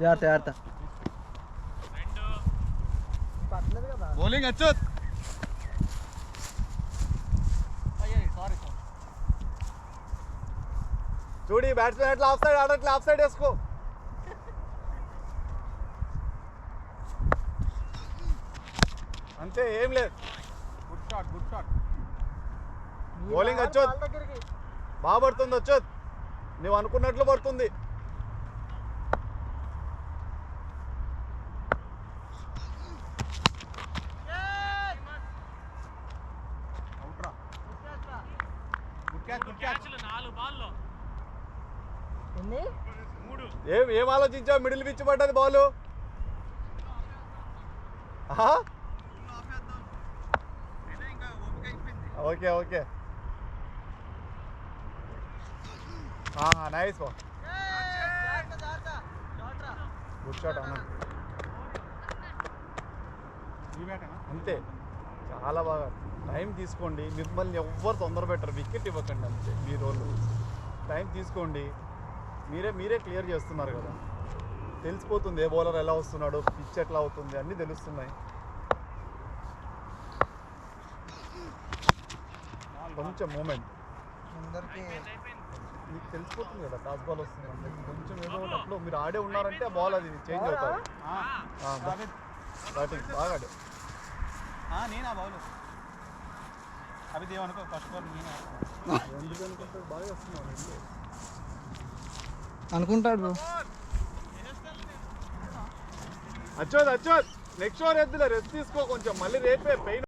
జాగ్రత్త బౌలింగ్ అచ్చోత్. చూడు బ్యాట్స్మెన్ ఎట్లా ఆఫ్ సైడ్ ఆడట్లే, ఆఫ్ సైడ్ వేసుకో. అంతే, ఏం లేదు. Good shot, good shot. Bowling అచ్చోత్, బాగా పడుతుంది అచ్చోత్, నువ్వు అనుకున్నట్లు పడుతుంది. ఏం ఆలోచించావు? మిడిల్ పిచ్ పడ్డది ball. Okay okay, nice ball, good shot అన్న. అంతే, చాలా బాగా. టైం తీసుకోండి, మిమ్మల్ని ఎవ్వరు తొందర పెట్టరు, వికెట్ ఇవ్వకండి. అంతే, మీ రోల్. టైం తీసుకోండి, మీరే క్లియర్ చేస్తున్నారు కదా, తెలిసిపోతుంది ఏ బౌలర్ ఎలా వస్తున్నాడు, పిచ్ ఎట్లా అవుతుంది, అన్నీ తెలుస్తున్నాయి. కొంచెం మూమెంట్ మీకు తెలిసిపోతుంది కదా, టాస్ బాల్ వస్తుంది. కొంచెం ఏదో ఒకటి మీరు ఆడే ఉన్నారంటే ఆ బాల్ అది చేంజ్ అవుతుంది. బ్యాటింగ్ బాగా ఆడే. నేను ఆ బౌలర్ అవి దేవనుకో ఫస్ట్ బాల్ నేను ఎందుకు అనుకుంటాడు, బాగా వస్తున్నాడు అనుకుంటాడు. అచ్చోద్ నెక్స్ట్ ఓవర్ ఎద్దులే, రెస్ట్ తీసుకో కొంచెం, మళ్ళీ రేపే పెయిన్